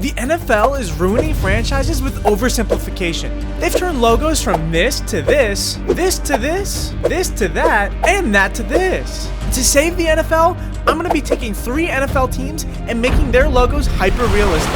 The NFL is ruining franchises with oversimplification. They've turned logos from this to this, this to this, this to that, and that to this. To save the NFL, I'm going to be taking 3 NFL teams and making their logos hyper-realistic.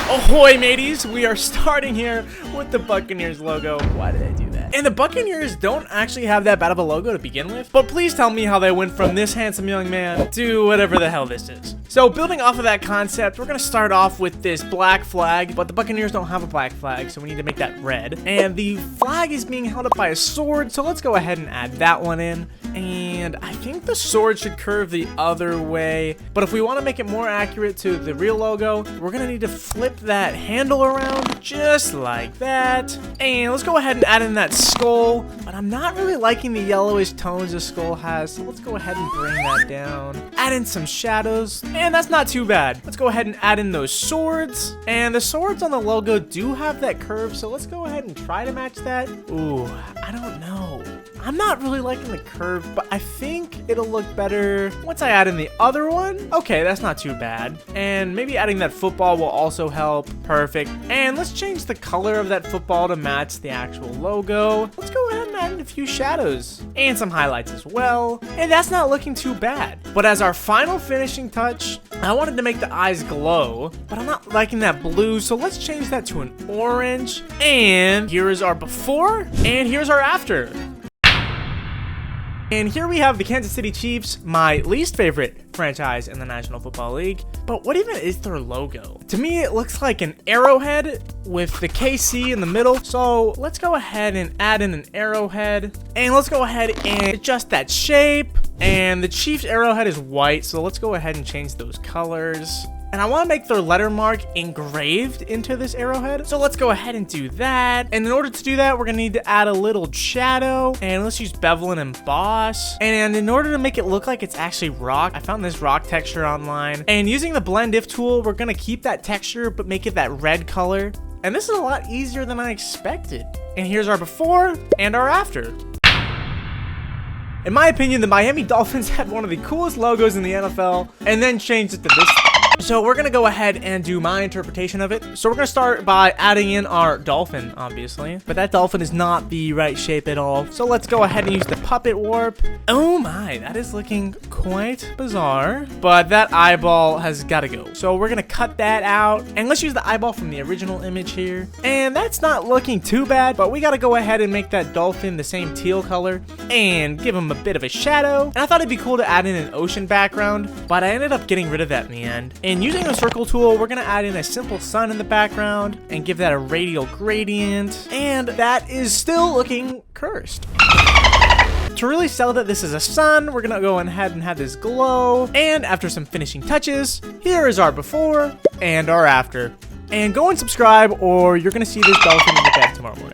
Ahoy, mateys! We are starting here with the Buccaneers logo. Why did I do that? And the Buccaneers don't actually have that bad of a logo to begin with, but please tell me how they went from this handsome young man to whatever the hell this is. So building off of that concept, we're going to start off with this black flag, but the Buccaneers don't have a black flag, so we need to make that red. And the flag is being held up by a sword, so let's go ahead and add that one in. And I think the sword should curve the other way, but if we want to make it more accurate to the real logo, we're going to need to flip that handle around just like that. And let's go ahead and add in that skull, but I'm not really liking the yellowish tones the skull has, so let's go ahead and bring that down. Add in some shadows, and that's not too bad. Let's go ahead and add in those swords, and the swords on the logo do have that curve, so let's go ahead and try to match that. Ooh, I don't know. I'm not really liking the curve, but I think it'll look better once I add in the other one. Okay, that's not too bad. And maybe adding that football will also help. Perfect. And let's change the color of that football to match the actual logo. Let's go ahead and add in a few shadows and some highlights as well. And that's not looking too bad. But as our final finishing touch, I wanted to make the eyes glow, but I'm not liking that blue, so let's change that to an orange. And here is our before, and here's our after. And here we have the Kansas City Chiefs, my least favorite franchise in the National Football League. But what even is their logo? To me, it looks like an arrowhead with the KC in the middle. So let's go ahead and add in an arrowhead. And let's go ahead and adjust that shape. And the Chiefs arrowhead is white, so let's go ahead and change those colors. And I want to make their letter mark engraved into this arrowhead. So let's go ahead and do that. And in order to do that, we're going to need to add a little shadow. And let's use bevel and emboss. And in order to make it look like it's actually rock, I found this rock texture online. And using the blend if tool, we're going to keep that texture, but make it that red color. And this is a lot easier than I expected. And here's our before and our after. In my opinion, the Miami Dolphins had one of the coolest logos in the NFL and then changed it to this. So we're going to go ahead and do my interpretation of it. So we're going to start by adding in our dolphin, obviously. But that dolphin is not the right shape at all. So let's go ahead and use the puppet warp. Oh my, that is looking quite bizarre. But that eyeball has got to go. So we're going to cut that out. And let's use the eyeball from the original image here. And that's not looking too bad. But we got to go ahead and make that dolphin the same teal color. And give him a bit of a shadow. And I thought it'd be cool to add in an ocean background. But I ended up getting rid of that in the end. And using the circle tool, we're going to add in a simple sun in the background and give that a radial gradient. And that is still looking cursed. To really sell that this is a sun, we're going to go ahead and have this glow. And after some finishing touches, here is our before and our after. And go and subscribe or you're going to see this dolphin in the bed tomorrow morning.